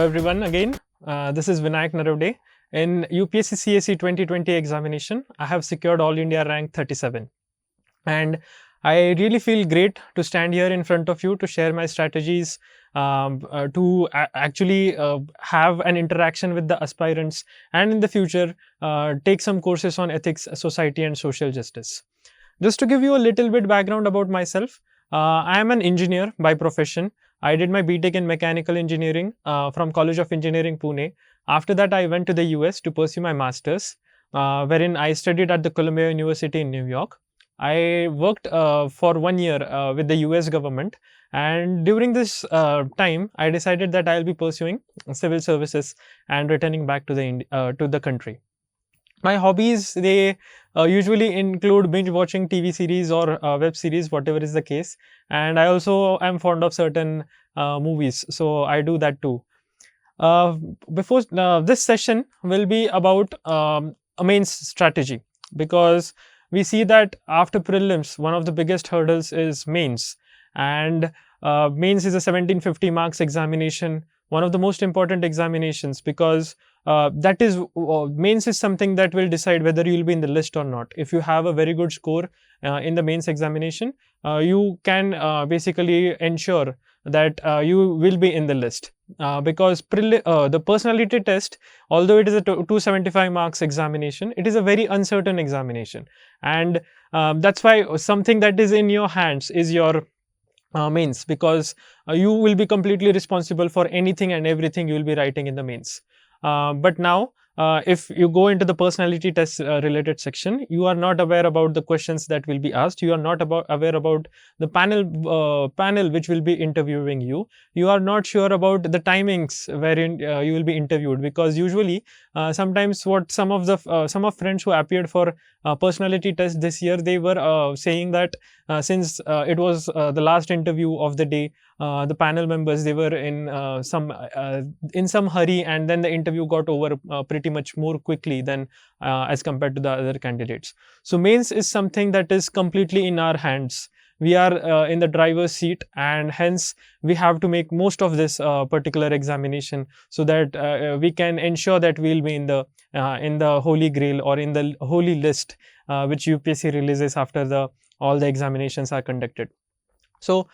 Hello everyone again. This is Vinayak Narwade. In UPSC CSE 2020 examination, I have secured All India rank 37. And I really feel great to stand here in front of you to share my strategies, to actually have an interaction with the aspirants, and in the future take some courses on ethics, society and social justice. Just to give you a little bit background about myself, I am an engineer by profession. I did my BTech in mechanical engineering from College of Engineering, Pune. After that, I went to the US to pursue my master's, wherein I studied at the Columbia University in New York. I worked for 1 year with the US government, and during this time, I decided that I'll be pursuing civil services and returning back to the country. My hobbies, they usually include binge watching TV series or web series, whatever is the case. And I also am fond of certain movies, so I do that too. Uh, Before this session will be about a mains strategy, because we see that after prelims, one of the biggest hurdles is mains, and mains is a 1750 marks examination, one of the most important examinations, because that is mains is something that will decide whether you will be in the list or not. If you have a very good score in the mains examination, you can basically ensure that you will be in the list, because the personality test, although it is a 275 marks examination, it is a very uncertain examination, and that's why something that is in your hands is your mains, because you will be completely responsible for anything and everything you will be writing in the mains. But now, if you go into the personality test related section, you are not aware about the questions that will be asked. You are not aware about the panel which will be interviewing you. You are not sure about the timings wherein you will be interviewed, because usually sometimes what some of friends who appeared for personality test this year, they were saying that since it was the last interview of the day, the panel members, they were in some hurry, and then the interview got over pretty much more quickly than as compared to the other candidates. So mains is something that is completely in our hands. We are in the driver's seat, and hence we have to make most of this particular examination, so that we can ensure that we'll be in the holy grail, or in the holy list which UPSC releases after all the examinations are conducted. So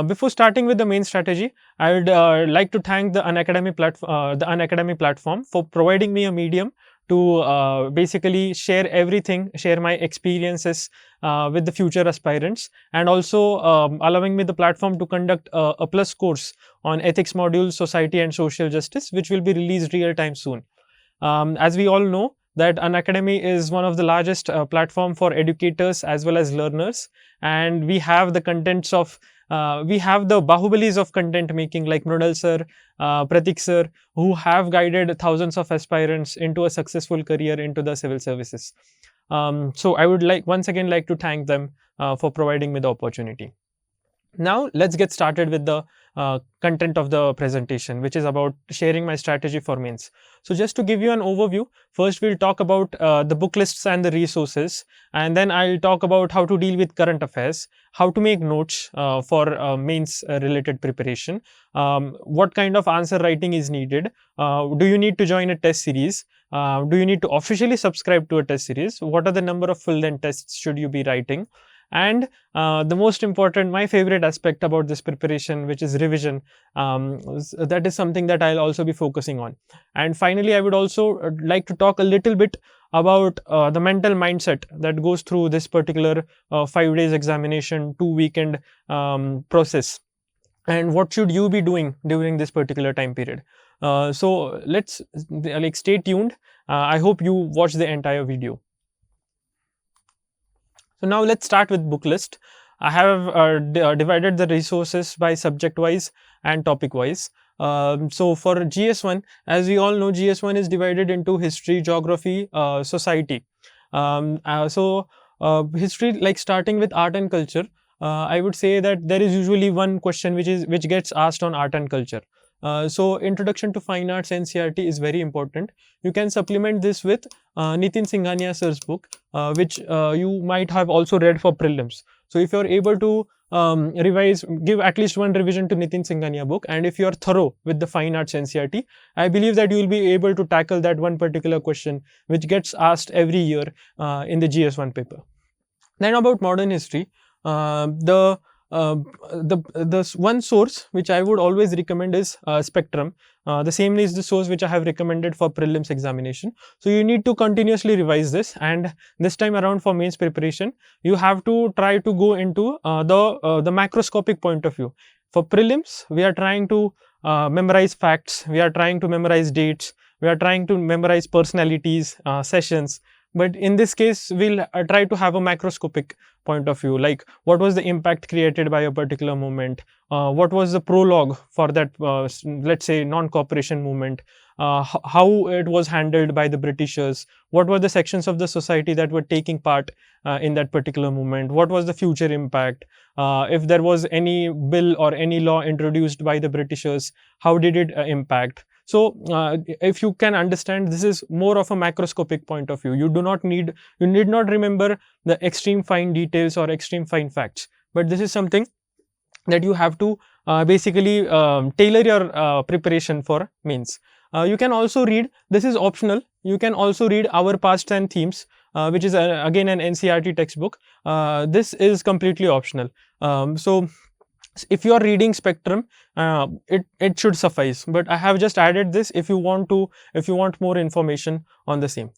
before starting with the main strategy, I would like to thank the Unacademy platform for providing me a medium to basically share everything, share my experiences with the future aspirants, and also allowing me the platform to conduct a plus course on ethics module, society and social justice, which will be released real time soon. As we all know, that Unacademy is one of the largest platform for educators as well as learners, and we have the contents of we have the Bahubalis of content making, like Mrunal sir, Pratik sir, who have guided thousands of aspirants into a successful career into the civil services. So I would once again like to thank them for providing me the opportunity. Now let's get started with the content of the presentation, which is about sharing my strategy for mains. So just to give you an overview, first we'll talk about the book lists and the resources, and then I'll talk about how to deal with current affairs, how to make notes for mains related preparation, what kind of answer writing is needed, do you need to join a test series, do you need to officially subscribe to a test series, what are the number of full length tests should you be writing, and the most important, my favorite aspect about this preparation, which is revision, that is something that I'll also be focusing on. And finally, I would also like to talk a little bit about the mental mindset that goes through this particular 5 days examination, 2 weekend process, and what should you be doing during this particular time period. So let's stay tuned. I hope you watch the entire video. So now let's start with book list. I have divided the resources by subject wise and topic wise. So for GS1, as we all know, GS1 is divided into history, geography, society. History, like starting with art and culture, I would say that there is usually one question which gets asked on art and culture. So introduction to fine arts NCERT is very important. You can supplement this with Nitin Singhania sir's book, which you might have also read for prelims. So if you're able to revise, give at least one revision to Nitin Singhania book, and if you're thorough with the fine arts NCERT, I believe that you will be able to tackle that one particular question which gets asked every year in the GS1 paper. Then about modern history, the one source which I would always recommend is Spectrum. The same is the source which I have recommended for prelims examination. So you need to continuously revise this, and this time around for mains preparation, you have to try to go into the macroscopic point of view. For prelims, we are trying to memorize facts, we are trying to memorize dates, we are trying to memorize personalities, sessions. But in this case, we'll try to have a macroscopic point of view, like what was the impact created by a particular movement, what was the prologue for that, let's say, non-cooperation movement, how it was handled by the Britishers, what were the sections of the society that were taking part in that particular movement, what was the future impact, if there was any bill or any law introduced by the Britishers, how did it impact. So if you can understand, this is more of a macroscopic point of view. You need not remember the extreme fine details or extreme fine facts, but this is something that you have to basically tailor your preparation for mains. You can also read, this is optional, you can also read Our Past and Themes, which is again an NCERT textbook. This is completely optional. So if you are reading Spectrum, it should suffice, but I have just added this if you want more information on the same.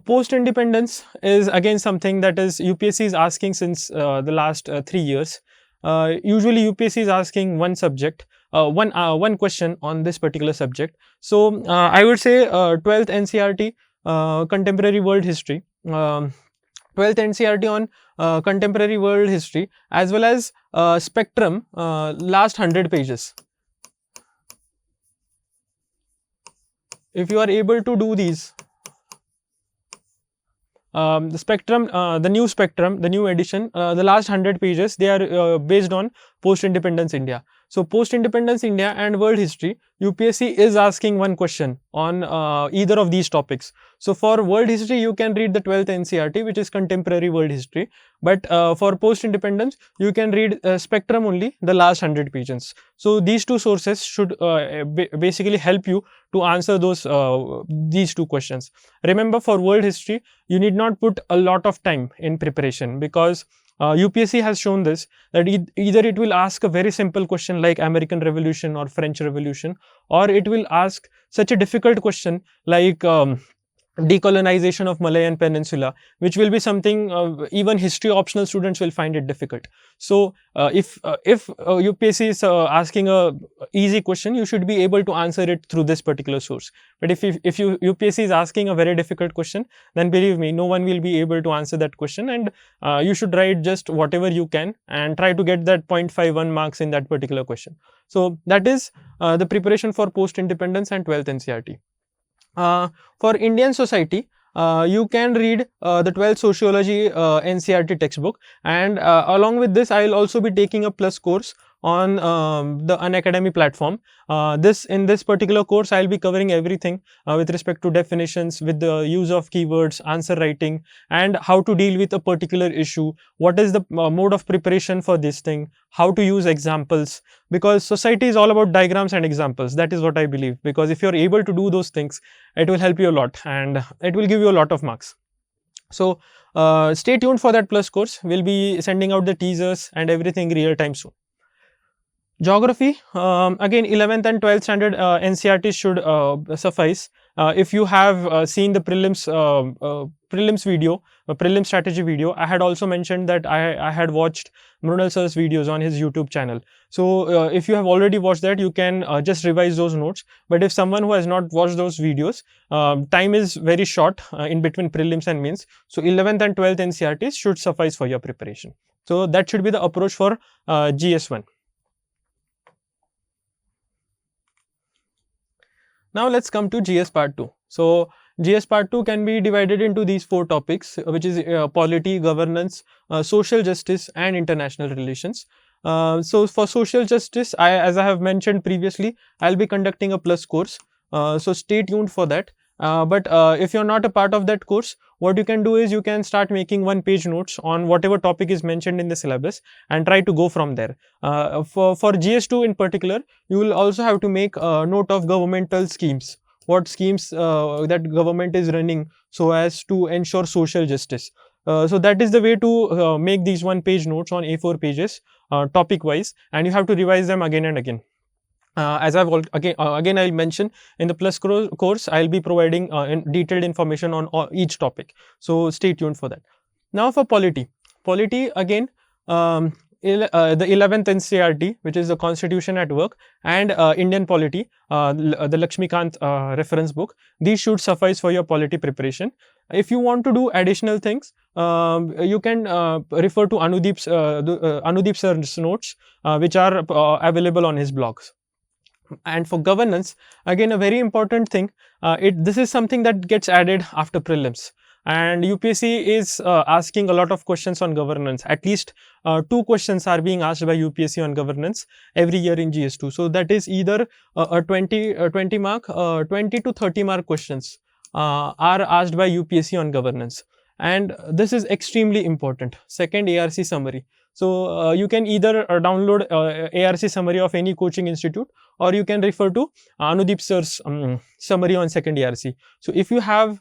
Post independence is again something that is UPSC is asking since the last 3 years. Usually UPSC is asking one subject, one question on this particular subject. So I would say 12th NCERT contemporary world history, 12th NCERT on contemporary world history, as well as Spectrum last 100 pages. If you are able to do these, the Spectrum, the new Spectrum, the new edition, the last 100 pages, they are based on post-independence India. So post-independence India and world history, UPSC is asking one question on either of these topics. So for world history, you can read the 12th NCERT, which is contemporary world history. But for post-independence, you can read Spectrum only, the last 100 pages. So these two sources should basically help you to answer these two questions. Remember, for world history, you need not put a lot of time in preparation, because UPSC has shown this, that either it will ask a very simple question like American Revolution or French Revolution, or it will ask such a difficult question like decolonization of Malayan Peninsula, which will be something even history optional students will find it difficult. So if UPSC is asking a easy question, you should be able to answer it through this particular source. But if UPSC is asking a very difficult question, then believe me, no one will be able to answer that question, and you should write just whatever you can and try to get that 0.51 marks in that particular question. So that is the preparation for post-independence and 12th NCERT. For Indian society, you can read the 12th sociology NCERT textbook, and along with this, I will also be taking a plus course on the Unacademy platform. In this particular course, I will be covering everything with respect to definitions, with the use of keywords, answer writing, and how to deal with a particular issue. What is the mode of preparation for this thing? How to use examples, because society is all about diagrams and examples. That is what I believe, because if you are able to do those things, it will help you a lot and it will give you a lot of marks. So stay tuned for that plus course. We'll be sending out the teasers and everything real time soon. Geography, again 11th and 12th standard NCERT should suffice. If you have seen the prelims video, prelim strategy video, I had also mentioned that I had watched Mrunal sir's videos on his YouTube channel. So if you have already watched that, you can just revise those notes. But if someone who has not watched those videos, time is very short in between prelims and mains. So 11th and 12th NCERTs should suffice for your preparation. So that should be the approach for GS1. Now let's come to GS Part 2. So GS Part 2 can be divided into these 4 topics, which is polity, governance, social justice, and international relations. So for social justice, as I have mentioned previously, I'll be conducting a plus course. So stay tuned for that. But if you're not a part of that course, what you can do is you can start making one-page notes on whatever topic is mentioned in the syllabus and try to go from there. For GS2 in particular, you will also have to make a note of governmental schemes, what schemes that government is running so as to ensure social justice. So that is the way to make these one-page notes on A4 pages, topic wise, and you have to revise them again and again. As I've again I'll mention in the plus course, I'll be providing detailed information on each topic, so stay tuned for that. Now for polity again, the 11th NCERT, which is the Constitution at Work, and Indian polity, the Lakshmikant reference book, these should suffice for your polity preparation. If you want to do additional things, you can refer to Anudeep sir's notes, which are available on his blogs. And for governance, again a very important thing, this is something that gets added after prelims, and UPSC is asking a lot of questions on governance. At least 2 questions are being asked by UPSC on governance every year in GS2. So that is either a 20 mark, 20 to 30 mark questions are asked by UPSC on governance, and this is extremely important. Second, ARC summary. So you can either download ARC summary of any coaching institute, or you can refer to Anudeep sir's summary on second ARC. So if you have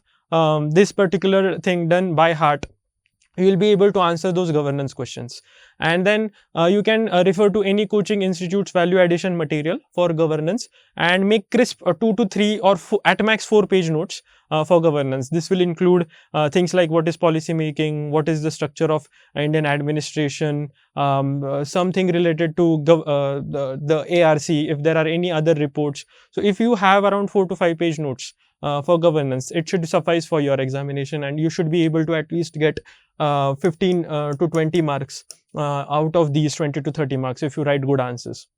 this particular thing done by heart, you will be able to answer those governance questions. And then you can refer to any coaching institute's value addition material for governance and make crisp 2 to 3 or at max 4-page notes for governance. This will include things like what is policy making, what is the structure of Indian administration, something related to the ARC, if there are any other reports. So if you have around 4 to 5 page notes for governance, it should suffice for your examination, and you should be able to at least get 15 to 20 marks out of these 20 to 30 marks if you write good answers.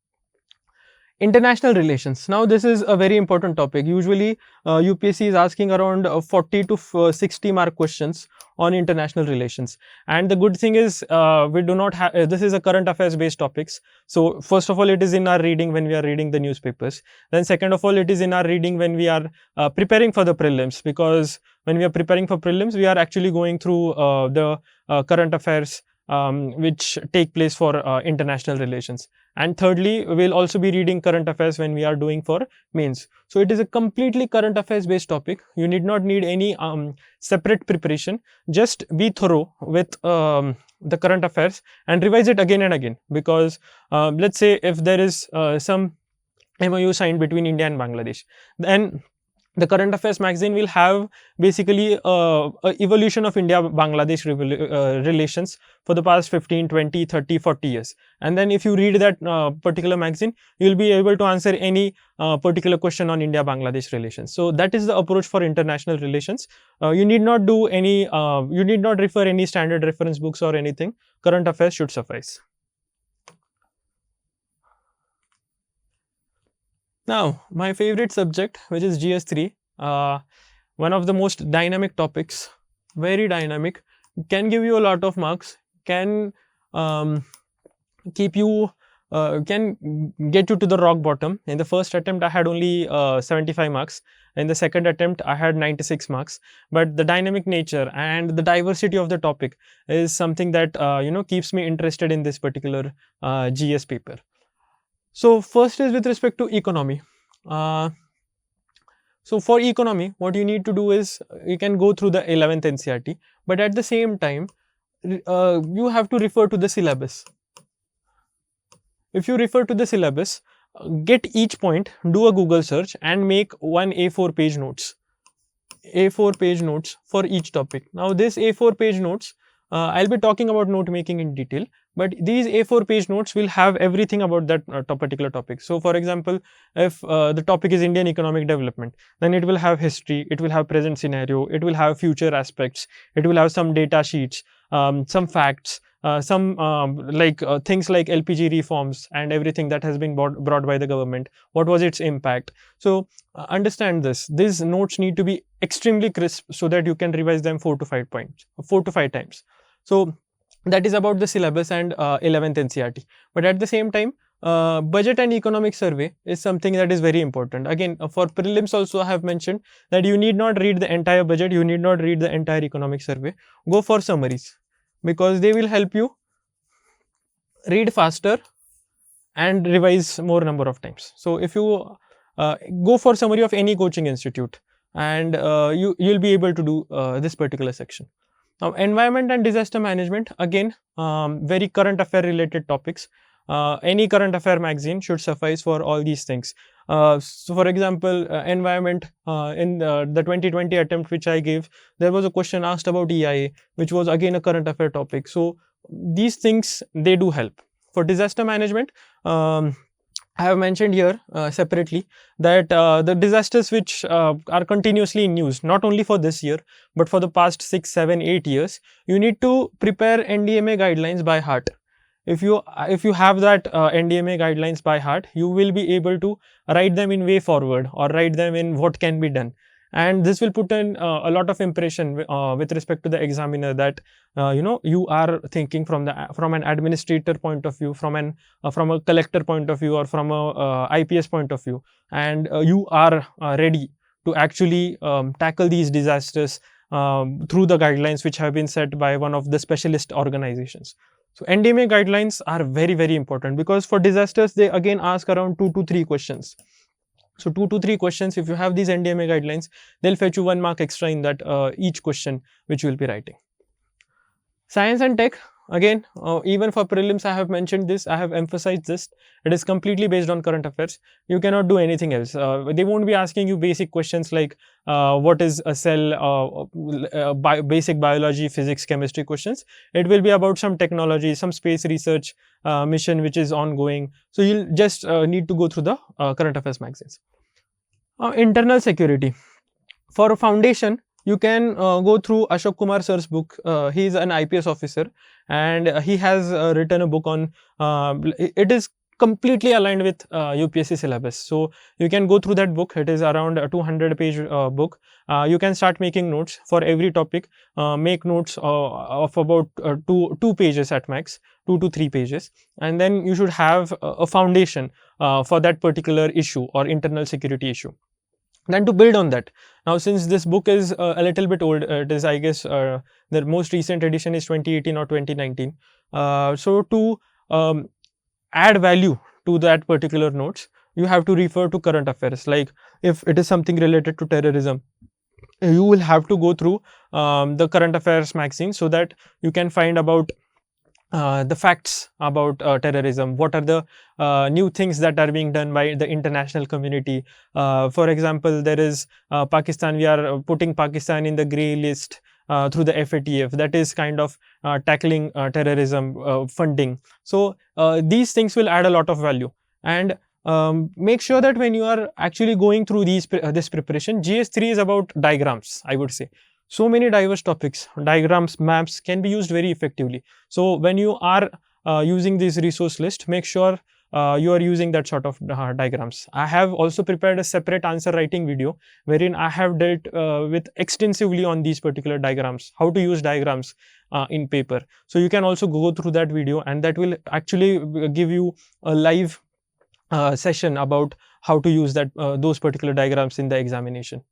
International relations. Now this is a very important topic. Usually UPSC is asking around 40 to 60 mark questions on international relations, and the good thing is we do not have this is a current affairs based topics. So first of all, it is in our reading when we are reading the newspapers. Then second of all, it is in our reading when we are preparing for the prelims, because when we are preparing for prelims, we are actually going through the current affairs which take place for international relations. And thirdly, we'll also be reading current affairs when we are doing for mains. So it is a completely current affairs based topic. You need not need any separate preparation. Just be thorough with the current affairs and revise it again and again, because let's say if there is some MOU signed between India and Bangladesh, then the current affairs magazine will have basically a evolution of India-Bangladesh relations for the past 15, 20, 30, 40 years. And then if you read that particular magazine, you will be able to answer any particular question on India-Bangladesh relations. So that is the approach for international relations. You need not do any, you need not refer any standard reference books or anything. Current affairs should suffice. Now, my favorite subject, which is GS3, one of the most dynamic topics, very dynamic, can give you a lot of marks, can keep you, can get you to the rock bottom. In the first attempt, I had only 75 marks. In the second attempt, I had 96 marks. But the dynamic nature and the diversity of the topic is something that, keeps me interested in this particular GS paper. So first is with respect to economy. So for economy, what you need to do is you can go through the 11th NCERT, but at the same time, you have to refer to the syllabus. If you refer to the syllabus, get each point, do a Google search and make one A4 page notes. A4 page notes for each topic. Now this A4 page notes, I'll be talking about note making in detail, but these A4 page notes will have everything about that particular topic. So for example, if the topic is Indian economic development, then it will have history, it will have present scenario, it will have future aspects, it will have some data sheets, some facts, some things like LPG reforms and everything that has been brought by the government. What was its impact? So understand this. These notes need to be extremely crisp so that you can revise them 4 to 5 times. So that is about the syllabus and 11th NCERT. But at the same time, budget and economic survey is something that is very important. Again, for prelims also I have mentioned that you need not read the entire budget, you need not read the entire economic survey. Go for summaries because they will help you read faster and revise more number of times. So if you go for summary of any coaching institute, and you'll be able to do this particular section. Now, environment and disaster management, again, very current affair related topics. Any current affair magazine should suffice for all these things. So, for example, environment, in the 2020 attempt which I gave, there was a question asked about EIA, which was again a current affair topic. So, these things, they do help. For disaster management, I have mentioned here separately that the disasters which are continuously in news, not only for this year, but for the past 6, 7, 8 years, you need to prepare NDMA guidelines by heart. If you have that NDMA guidelines by heart, you will be able to write them in way forward or write them in what can be done. And this will put in a lot of impression with respect to the examiner that you are thinking from an administrator point of view, from a collector point of view, or from a IPS point of view, and you are ready to actually tackle these disasters through the guidelines which have been set by one of the specialist organizations. So NDMA guidelines are very, very important because for disasters they again ask around 2 to 3 questions. So 2 to 3 questions, if you have these NDMA guidelines, they'll fetch you 1 mark extra in that each question which you will be writing. Science and tech, again, even for prelims I have mentioned this, I have emphasized this. It is completely based on current affairs. You cannot do anything else. They won't be asking you basic questions like what is a cell, basic biology, physics, chemistry questions. It will be about some technology, some space research mission which is ongoing. So you'll just need to go through the current affairs magazines. Internal security. For a foundation, you can go through Ashok Kumar sir's book. He is an IPS officer and he has written a book on, it is completely aligned with UPSC syllabus. So you can go through that book. It is around a 200-page book. You can start making notes for every topic. Make notes of about 2 pages at max, 2 to 3 pages. And then you should have a foundation for that particular issue or internal security issue. Then to build on that, now since this book is a little bit old, it is, I guess, the most recent edition is 2018 or 2019. So to add value to that particular notes, you have to refer to current affairs. Like if it is something related to terrorism, you will have to go through the current affairs magazine so that you can find about the facts about terrorism. What are the new things that are being done by the international community? For example, there is Pakistan. We are putting Pakistan in the grey list through the FATF. That is kind of tackling terrorism funding. So these things will add a lot of value. And make sure that when you are actually going through this preparation, GS3 is about diagrams, I would say. So many diverse topics, diagrams, maps can be used very effectively. So when you are using this resource list, make sure you are using that sort of diagrams. I have also prepared a separate answer writing video wherein I have dealt with extensively on these particular diagrams, how to use diagrams in paper. So you can also go through that video and that will actually give you a live session about how to use that those particular diagrams in the examination.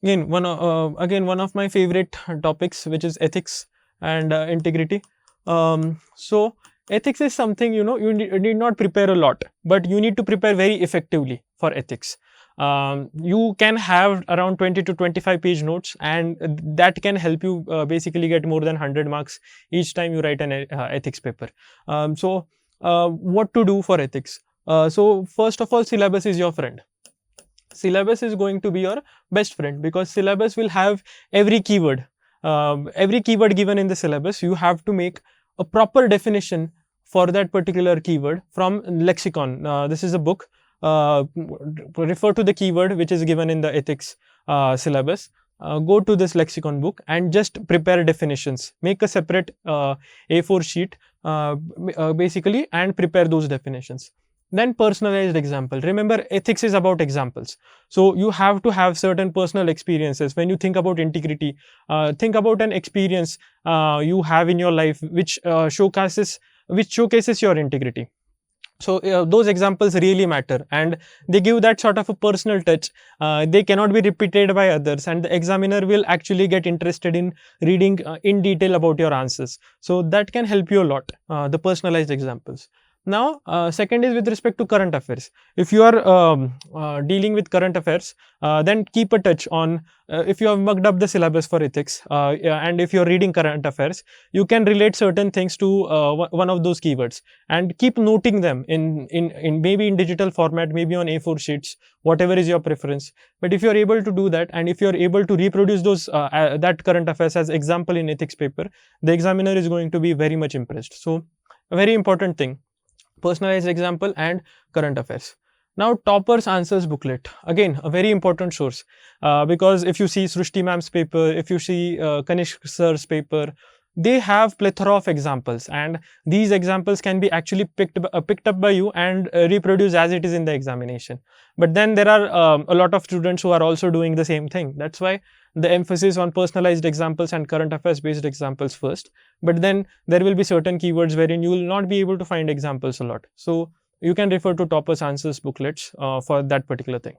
Again, one of my favorite topics, which is ethics and integrity. So ethics is something, you need not prepare a lot, but you need to prepare very effectively for ethics. You can have around 20 to 25 page notes, and that can help you basically get more than 100 marks each time you write an ethics paper. So what to do for ethics? So first of all, syllabus is your friend. Syllabus is going to be your best friend because syllabus will have every keyword given in the syllabus. You have to make a proper definition for that particular keyword from lexicon. This is a book. Refer to the keyword which is given in the ethics syllabus. Go to this lexicon book and just prepare definitions. Make a separate A4 sheet basically and prepare those definitions. Then personalized example. Remember, ethics is about examples. So you have to have certain personal experiences. When you think about integrity, think about an experience you have in your life which showcases your integrity. So those examples really matter, and they give that sort of a personal touch. They cannot be repeated by others, and the examiner will actually get interested in reading in detail about your answers. So that can help you a lot, the personalized examples. Now, second is with respect to current affairs. If you are dealing with current affairs, then keep a touch on, if you have mugged up the syllabus for ethics, yeah, and if you are reading current affairs, you can relate certain things to one of those keywords, and keep noting them in maybe in digital format, maybe on A4 sheets, whatever is your preference. But if you are able to do that, and if you are able to reproduce those that current affairs as example in ethics paper, the examiner is going to be very much impressed. So a very important thing, personalized example and current affairs. Now, toppers answers booklet, again a very important source, because if you see Srushti ma'am's paper, if you see Kanishk sir's paper, they have plethora of examples, and these examples can be actually picked up by you and reproduced as it is in the examination. But then there are a lot of students who are also doing the same thing. That's why the emphasis on personalized examples and current affairs based examples first. But then there will be certain keywords wherein you will not be able to find examples a lot. So you can refer to toppers answers booklets for that particular thing.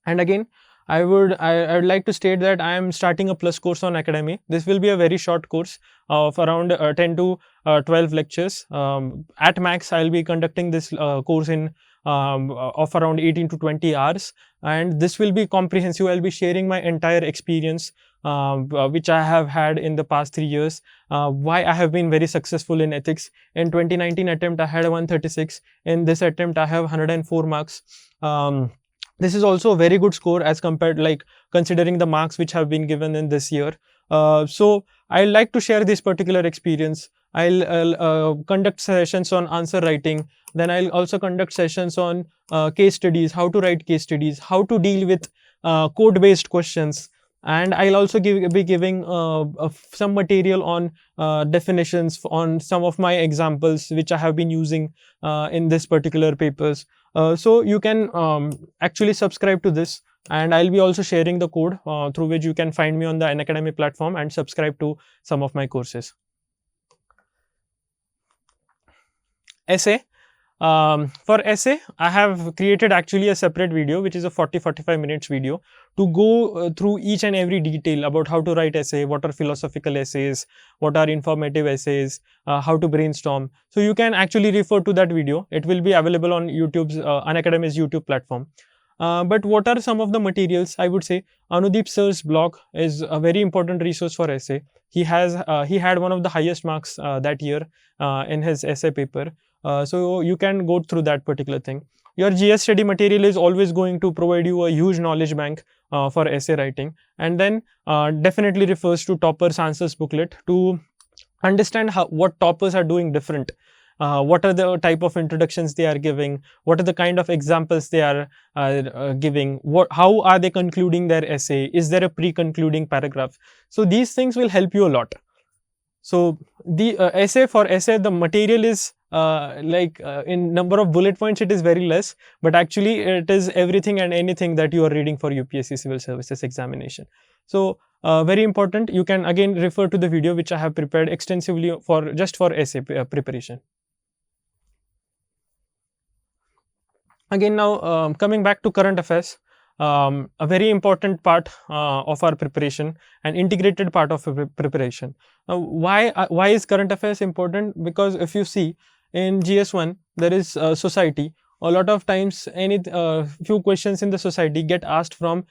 And again, I would like to state that I am starting a plus course on Unacademy. This will be a very short course of around 10 to 12 lectures. At max, I will be conducting this course in of around 18 to 20 hours, and this will be comprehensive. I will be sharing my entire experience which I have had in the past 3 years, why I have been very successful in ethics. In 2019 attempt, I had 136. In this attempt, I have 104 marks. This is also a very good score as compared, like considering the marks which have been given in this year. So I like to share this particular experience. I'll conduct sessions on answer writing. Then I'll also conduct sessions on case studies, how to write case studies, how to deal with code-based questions. And I'll also be giving some material on definitions on some of my examples which I have been using in this particular papers. So you can actually subscribe to this, and I'll be also sharing the code through which you can find me on the Unacademy platform and subscribe to some of my courses. Essay. For essay, I have created actually a separate video which is a 40-45 minutes video to go through each and every detail about how to write essay, what are philosophical essays, what are informative essays, how to brainstorm. So you can actually refer to that video. It will be available on YouTube's Unacademy's YouTube platform. But what are some of the materials? I would say Anudeep sir's blog is a very important resource for essay. He had one of the highest marks that year in his essay paper. So you can go through that particular thing. Your GS study material is always going to provide you a huge knowledge bank for essay writing, and then definitely refers to toppers answers booklet to understand what toppers are doing different. What are the type of introductions they are giving, what are the kind of examples they are giving, how are they concluding their essay, is there a pre-concluding paragraph. So these things will help you a lot. So the essay, the material is in number of bullet points it is very less, but actually it is everything and anything that you are reading for UPSC Civil Services examination. So very important. You can again refer to the video which I have prepared extensively for essay preparation. Again, now coming back to current affairs, a very important part of our preparation, an integrated part of preparation. Now, why is current affairs important? Because if you see in GS1 there is society. A lot of times few questions in the society get asked from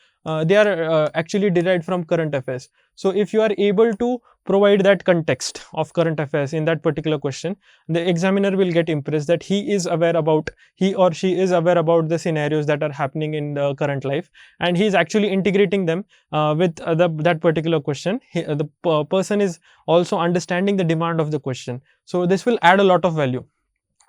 they are actually derived from current affairs. So if you are able to provide that context of current affairs in that particular question, the examiner will get impressed that he or she is aware about the scenarios that are happening in the current life, and he is actually integrating them with that particular question. The person is also understanding the demand of the question. So this will add a lot of value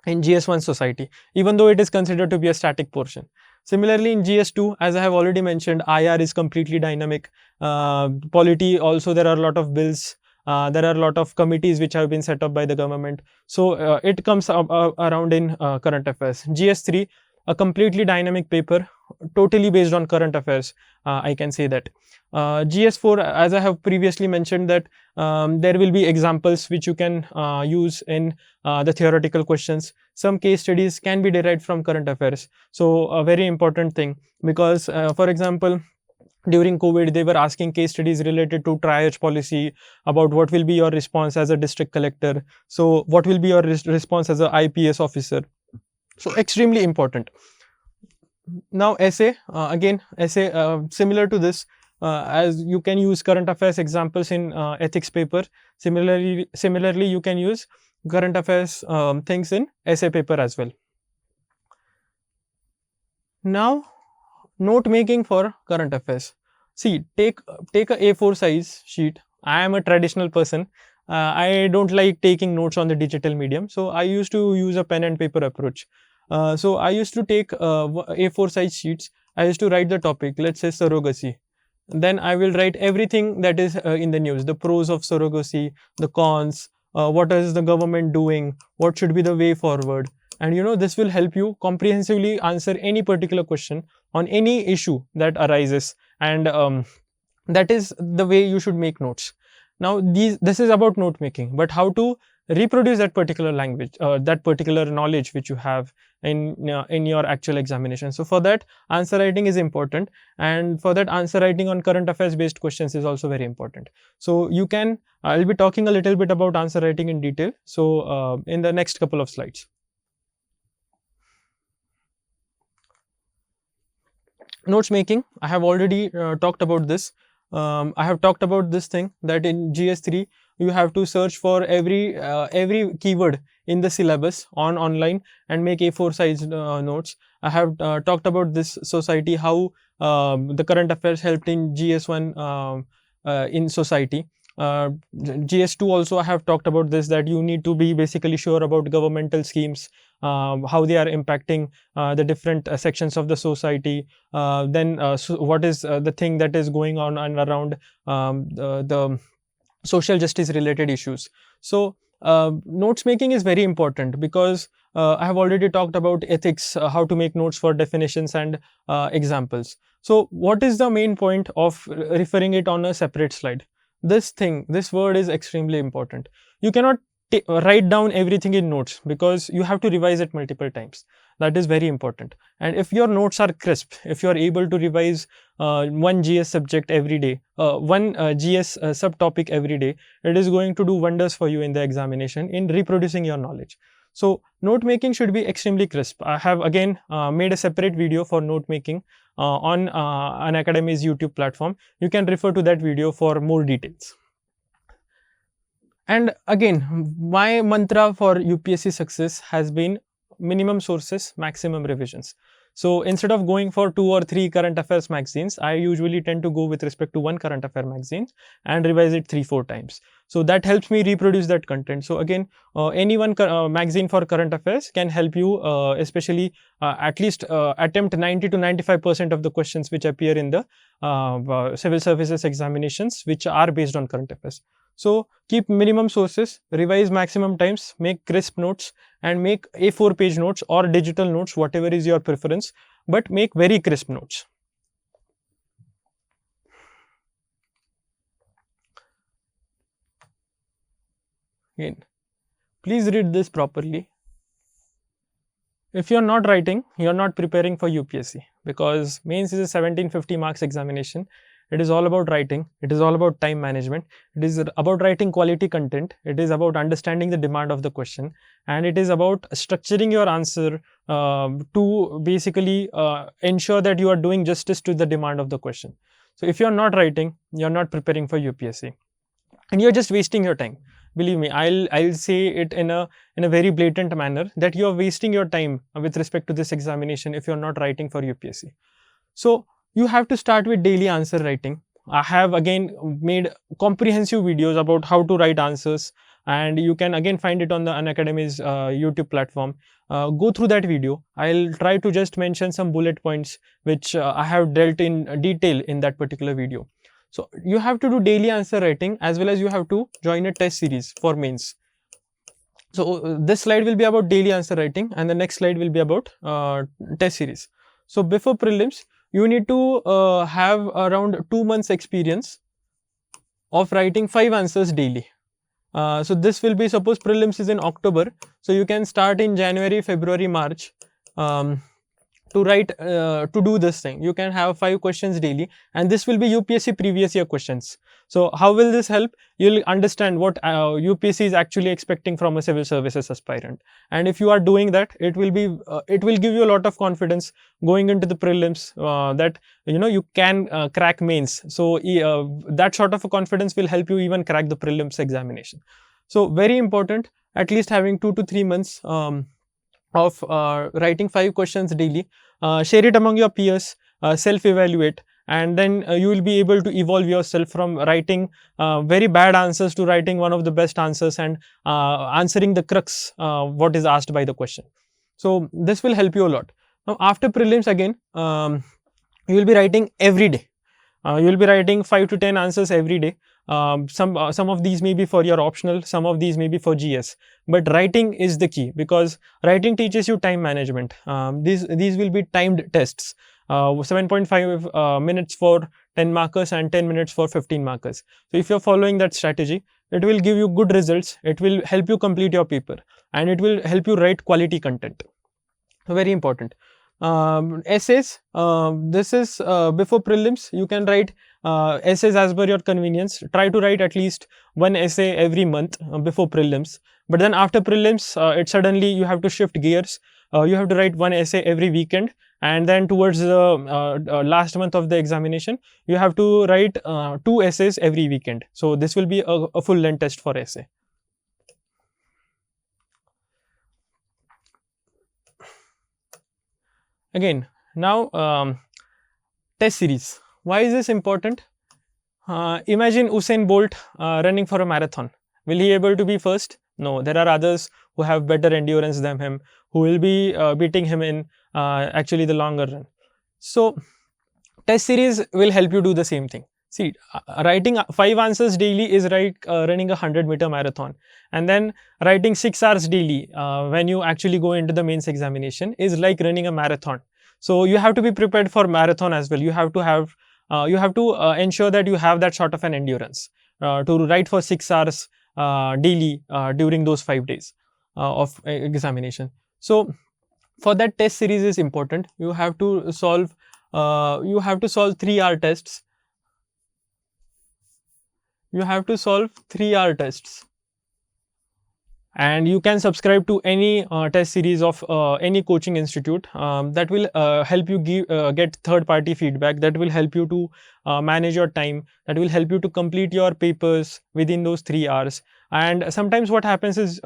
in GS1 society, even though it is considered to be a static portion. Similarly, in GS2, as I have already mentioned, IR is completely dynamic. Polity also, there are a lot of bills. There are a lot of committees which have been set up by the government. So it comes around in current affairs. GS3, a completely dynamic paper, totally based on current affairs. I can say that. GS4, as I have previously mentioned, that there will be examples which you can use in the theoretical questions. Some case studies can be derived from current affairs. So a very important thing, because for example, during COVID, they were asking case studies related to triage policy, about what will be your response as a district collector. So what will be your response as a IPS officer. So extremely important. Now essay, again essay similar to this, as you can use current affairs examples in ethics paper. Similarly you can use current affairs things in essay paper as well. Now note making for current affairs. See, take a A4 size sheet. I am a traditional person. I don't like taking notes on the digital medium, so I used to use a pen and paper approach. So I used to take A4 size sheets. I used to write the topic, let's say surrogacy. Then I will write everything that is in the news, the pros of surrogacy, the cons, what is the government doing, what should be the way forward. And this will help you comprehensively answer any particular question on any issue that arises. And that is the way you should make notes. Now this is about note making, but how to reproduce that particular language, that particular knowledge which you have in your actual examination. So for that, answer writing is important, and for that, answer writing on current affairs based questions is also very important. So you can, I'll be talking a little bit about answer writing in detail, so in the next couple of slides. Notes making, I have already talked about this. I have talked about this thing, that in GS3 you have to search for every keyword in the syllabus online and make A4 size notes. I have talked about this society, how the current affairs helped in GS1 in society. GS2 also I have talked about this, that you need to be basically sure about governmental schemes, how they are impacting the different sections of the society. Then so what is the thing that is going on and around the social justice related issues. So notes making is very important, because I have already talked about ethics, how to make notes for definitions and examples. So what is the main point of referring it on a separate slide? This word is extremely important. You cannot write down everything in notes, because you have to revise it multiple times. That is very important. And if your notes are crisp, if you are able to revise one GS subject every day, one GS subtopic every day, it is going to do wonders for you in the examination in reproducing your knowledge. So note making should be extremely crisp. I have again made a separate video for note making on Unacademy's YouTube platform. You can refer to that video for more details. And again, my mantra for UPSC success has been minimum sources, maximum revisions. So instead of going for 2 or 3 current affairs magazines, I usually tend to go with respect to one current affair magazine and revise it 3-4 times. So that helps me reproduce that content. So again, any one magazine for current affairs can help you, especially at least attempt 90 to 95% of the questions which appear in the civil services examinations, which are based on current affairs. So keep minimum sources, revise maximum times, make crisp notes, and make A4 page notes or digital notes, whatever is your preference, but make very crisp notes. Again, please read this properly. If you are not writing, you are not preparing for UPSC, because mains is a 1750 marks examination. It is all about writing. It is all about time management. It is about writing quality content. It is about understanding the demand of the question. And it is about structuring your answer to basically ensure that you are doing justice to the demand of the question. So if you are not writing, you are not preparing for UPSC. And you are just wasting your time. Believe me, I'll say it in a very blatant manner, that you are wasting your time with respect to this examination if you are not writing for UPSC. So you have to start with daily answer writing. I have again made comprehensive videos about how to write answers, and you can again find it on the Unacademy's YouTube platform. Go through that video. I'll try to just mention some bullet points which I have dealt in detail in that particular video. So you have to do daily answer writing, as well as you have to join a test series for mains. So this slide will be about daily answer writing, and the next slide will be about test series. So before prelims, you need to have around 2 months experience of writing 5 answers daily. So this will be, suppose prelims is in October, so you can start in January, February, March to write, to do this thing. You can have 5 questions daily, and this will be UPSC previous year questions. So how will this help? You'll understand what UPSC is actually expecting from a civil services aspirant, and if you are doing that, it will give you a lot of confidence going into the prelims, that you can crack mains. So that sort of a confidence will help you even crack the prelims examination. So very important, at least having 2 to 3 months of writing 5 questions daily. Share it among your peers, self-evaluate, and then you will be able to evolve yourself from writing very bad answers to writing one of the best answers, and answering the crux what is asked by the question. So this will help you a lot. Now after prelims, again you will be writing every day. You will be writing 5 to 10 answers every day. Some of these may be for your optional, some of these may be for GS, but writing is the key, because writing teaches you time management. These will be timed tests, 7.5 minutes for 10 markers and 10 minutes for 15 markers. So if you're following that strategy, it will give you good results, it will help you complete your paper, and it will help you write quality content. So very important. Essays, this is before prelims, you can write essays as per your convenience. Try to write at least 1 essay every month before prelims, but then after prelims, it suddenly you have to shift gears. You have to write 1 essay every weekend, and then towards the last month of the examination, you have to write 2 essays every weekend. So this will be a full length test for essay. Again, now test series. Why is this important? Imagine Usain Bolt running for a marathon. Will he able to be first? No, there are others who have better endurance than him, who will be beating him in actually the longer run. So test series will help you do the same thing. See, writing 5 answers daily is like running a 100-meter marathon, and then writing 6 hours daily when you actually go into the mains examination is like running a marathon. So you have to be prepared for marathon as well. You have to have ensure that you have that sort of an endurance to write for 6 hours daily during those 5 days of examination. So for that, test series is important. You have to solve 3-hour tests. You have to solve 3-hour tests, and you can subscribe to any test series of any coaching institute that will help you get third-party feedback, that will help you to manage your time, that will help you to complete your papers within those 3 hours. And sometimes what happens is,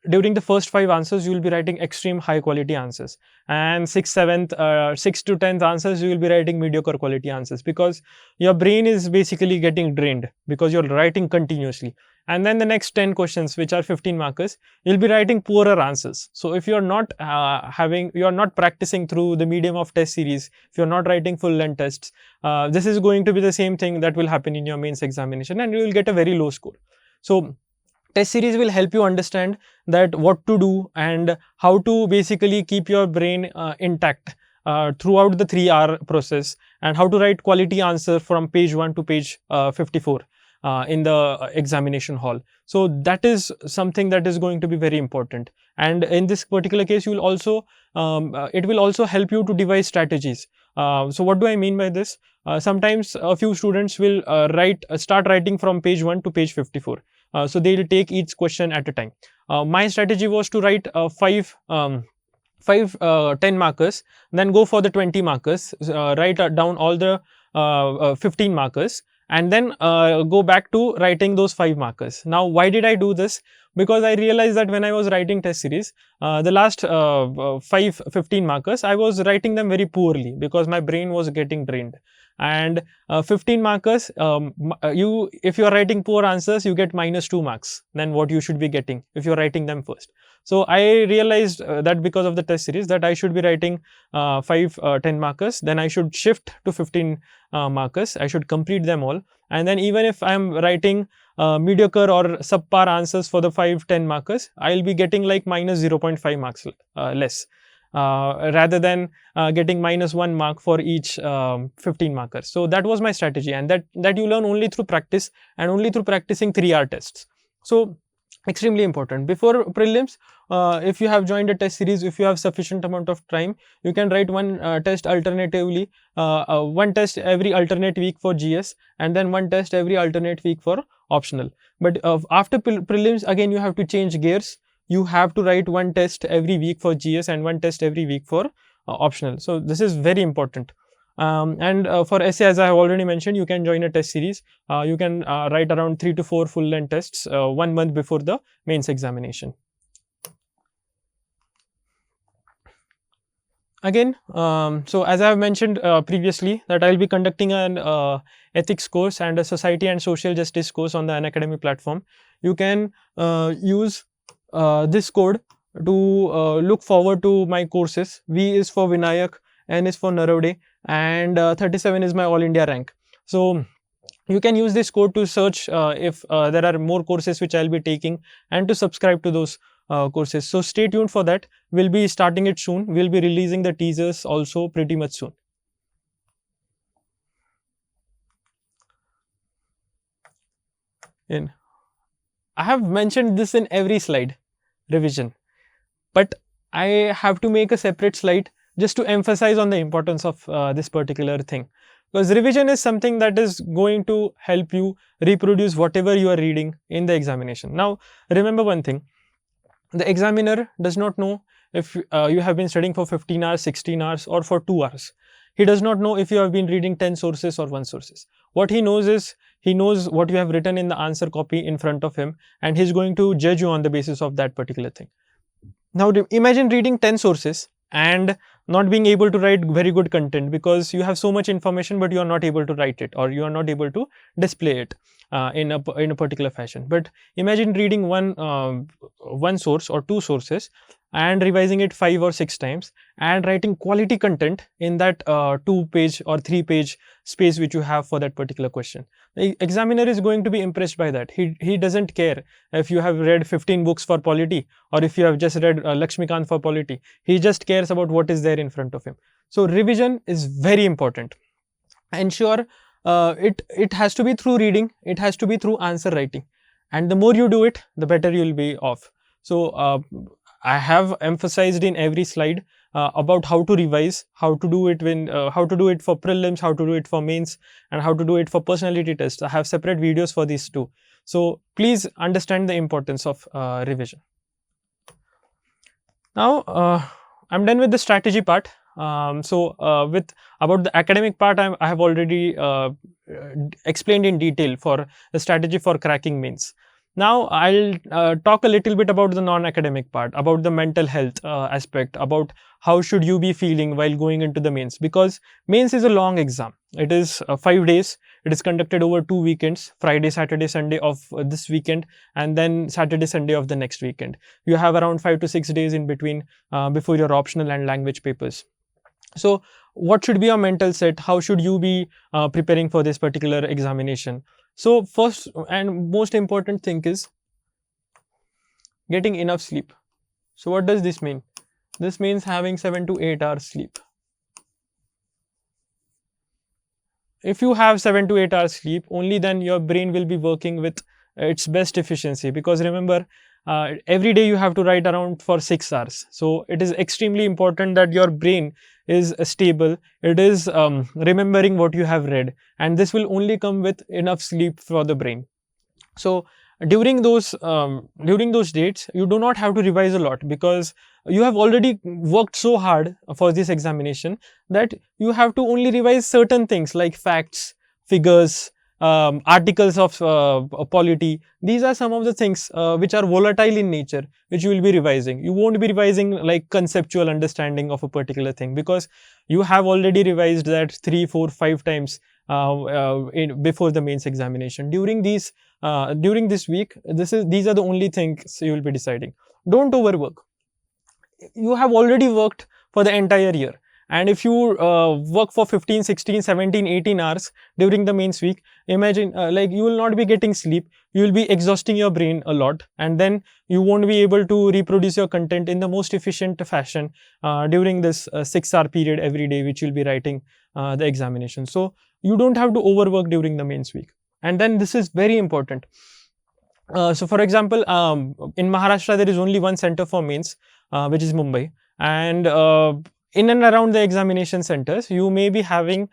during the first 5 answers, you will be writing extreme high quality answers, and 6th, 7th, 6th to 10th answers, you will be writing mediocre quality answers, because your brain is basically getting drained because you're writing continuously. And then the next 10 questions, which are 15 markers, you'll be writing poorer answers. So if you're not you're not practicing through the medium of test series, if you're not writing full length tests, this is going to be the same thing that will happen in your mains examination, and you will get a very low score. So test series will help you understand that what to do and how to basically keep your brain intact throughout the 3-hour process, and how to write quality answer from page 1 to page 54 in the examination hall. So that is something that is going to be very important. And in this particular case, you will also it will also help you to devise strategies. So what do I mean by this? Sometimes a few students will start writing from page 1 to page 54. So they will take each question at a time. My strategy was to write 5 10 markers, then go for the 20 markers, write down all the 15 markers, and then go back to writing those 5 markers. Now, why did I do this? Because I realized that when I was writing test series, the last 15 markers, I was writing them very poorly because my brain was getting drained. and 15 markers, if you are writing poor answers, you get -2 marks than what you should be getting if you are writing them first. So I realized that because of the test series, that I should be writing 5 10 markers, then I should shift to 15 markers. I should complete them all, and then even if I am writing mediocre or subpar answers for the 5 10 markers, I'll be getting like -0.5 marks less, rather than getting -1 mark for each 15 markers. So that was my strategy, and that you learn only through practice and only through practicing 3-hour tests. So extremely important. Before prelims, if you have joined a test series, if you have sufficient amount of time, you can write one test alternatively, one test every alternate week for GS, and then one test every alternate week for optional. But after prelims, again you have to change gears. You have to write one test every week for GS and one test every week for optional. So this is very important. And for essay, as I have already mentioned, you can join a test series. You can write around 3 to 4 full length tests 1 month before the mains examination. Again, so as I have mentioned previously, that I will be conducting an ethics course and a society and social justice course on the Unacademy platform. You can use this code to look forward to my courses. V is for Vinayak, N is for Narwade, and 37 is my all India rank. So you can use this code to search if there are more courses which I'll be taking, and to subscribe to those courses. So stay tuned for that. We'll be starting it soon. We'll be releasing the teasers also pretty much soon. I have mentioned this in every slide, revision, but I have to make a separate slide just to emphasize on the importance of this particular thing, because revision is something that is going to help you reproduce whatever you are reading in the examination. Now remember one thing, the examiner does not know if you have been studying for 15 hours, 16 hours or for 2 hours. He does not know if you have been reading 10 sources or 1 sources. What he knows is, he knows what you have written in the answer copy in front of him, and he's going to judge you on the basis of that particular thing. Now imagine reading 10 sources and not being able to write very good content because you have so much information but you are not able to write it, or you are not able to display it in a particular fashion. But imagine reading one source or 2 sources and revising it 5 or 6 times and writing quality content in that 2-page or 3-page space which you have for that particular question. The examiner is going to be impressed by that. He doesn't care if you have read 15 books for polity or if you have just read Lakshmikant for polity. He just cares about what is there in front of him. So revision is very important. Ensure it has to be through reading, it has to be through answer writing, and the more you do it, the better you will be off. So I have emphasized in every slide about how to revise, how to do it how to do it for prelims, how to do it for mains, and how to do it for personality tests. I have separate videos for these too. So please understand the importance of revision. Now I'm done with the strategy part. With about the academic part, I have already explained in detail for the strategy for cracking mains. Now I'll talk a little bit about the non-academic part, about the mental health aspect, about how should you be feeling while going into the mains, because mains is a long exam. It is 5 days. It is conducted over 2 weekends, Friday, Saturday, Sunday of this weekend, and then Saturday, Sunday of the next weekend. You have around 5 to 6 days in between before your optional and language papers. So what should be your mental set? How should you be preparing for this particular examination? So first and most important thing is getting enough sleep. So what does this mean? This means having 7 to 8 hours sleep. If you have 7 to 8 hours sleep, only then your brain will be working with its best efficiency, because remember, every day you have to write around for 6 hours. So it is extremely important that your brain is stable. It is remembering what you have read, and this will only come with enough sleep for the brain. So during those dates, you do not have to revise a lot, because you have already worked so hard for this examination that you have to only revise certain things like facts, figures, articles of polity. These are some of the things which are volatile in nature, which you will be revising. You won't be revising like conceptual understanding of a particular thing, because you have already revised that 3, 4, 5 times before the mains examination. During this week, these are the only things you will be deciding. Don't overwork. You have already worked for the entire year, and if you work for 15, 16, 17, 18 hours during the mains week, imagine like you will not be getting sleep, you will be exhausting your brain a lot, and then you won't be able to reproduce your content in the most efficient fashion during this 6-hour period every day which you'll be writing the examination. So you don't have to overwork during the mains week. And then this is very important. So for example, in Maharashtra there is only one center for mains, which is Mumbai, and in and around the examination centers you may be having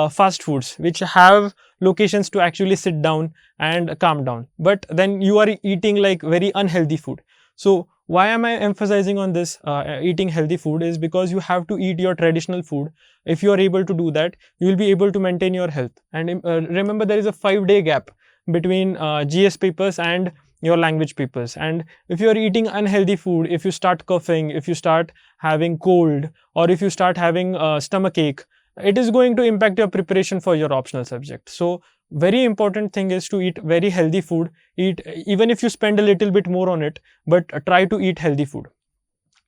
fast foods which have locations to actually sit down and calm down, but then you are eating like very unhealthy food. So why am I emphasizing on this eating healthy food is because you have to eat your traditional food. If you are able to do that, you will be able to maintain your health. And remember, there is a 5-day gap between GS papers and your language papers, and if you are eating unhealthy food, if you start coughing, if you start having cold, or if you start having stomach ache, it is going to impact your preparation for your optional subject. So very important thing is to eat very healthy food. Eat, even if you spend a little bit more on it, but try to eat healthy food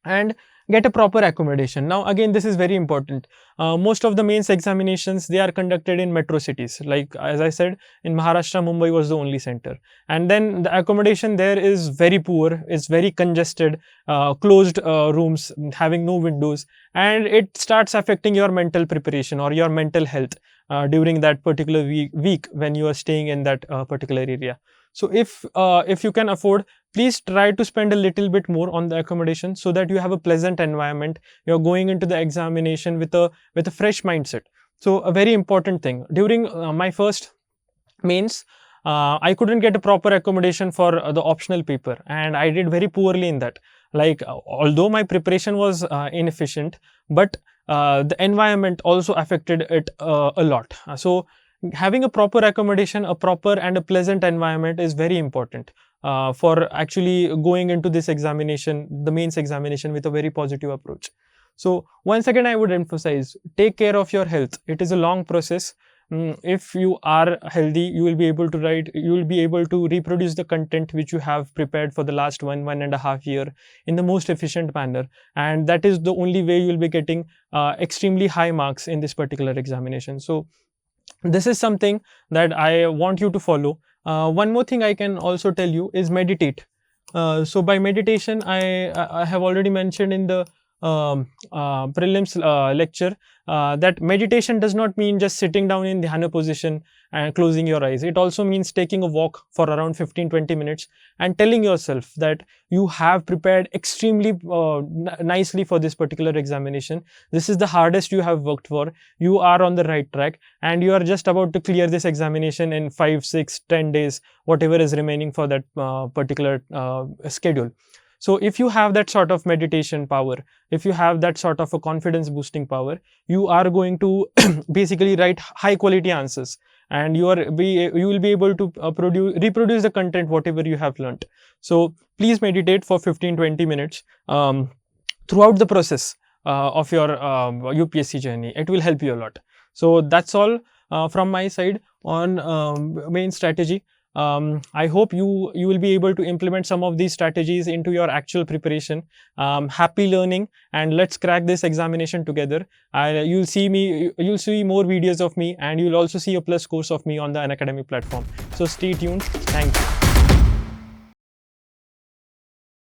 and get a proper accommodation. Now again, this is very important. Most of the mains examinations, they are conducted in metro cities. Like as I said, in Maharashtra, Mumbai was the only center, and then the accommodation there is very poor, it's very congested, closed rooms having no windows, and it starts affecting your mental preparation or your mental health during that particular week when you are staying in that particular area. So if you can afford, please try to spend a little bit more on the accommodation so that you have a pleasant environment. You're going into the examination with a fresh mindset. So a very important thing, during my first mains, I couldn't get a proper accommodation for the optional paper, and I did very poorly in that. Like although my preparation was inefficient, but the environment also affected it a lot. So having a proper accommodation, a proper and a pleasant environment is very important for actually going into this examination, the mains examination, with a very positive approach. So once again, I would emphasize, take care of your health. It is a long process. If you are healthy, you will be able to write, you will be able to reproduce the content which you have prepared for the last 1.5 years in the most efficient manner. And that is the only way you will be getting extremely high marks in this particular examination. So this is something that I want you to follow. One more thing I can also tell you is meditate. So by meditation, I have already mentioned in the prelims lecture that meditation does not mean just sitting down in dhyana position and closing your eyes. It also means taking a walk for around 15-20 minutes and telling yourself that you have prepared extremely nicely for this particular examination. This is the hardest you have worked for. You are on the right track, and you are just about to clear this examination in 5, 6, 10 days, whatever is remaining for that particular schedule. So if you have that sort of meditation power, if you have that sort of a confidence boosting power, you are going to basically write high quality answers, and you will be able to reproduce the content whatever you have learnt. So please meditate for 15-20 minutes throughout the process of your UPSC journey. It will help you a lot. So that's all from my side on main strategy. I hope you will be able to implement some of these strategies into your actual preparation. Happy learning, and let's crack this examination together. You'll see more videos of me, and you'll also see a plus course of me on the Unacademy platform. So stay tuned. Thank you.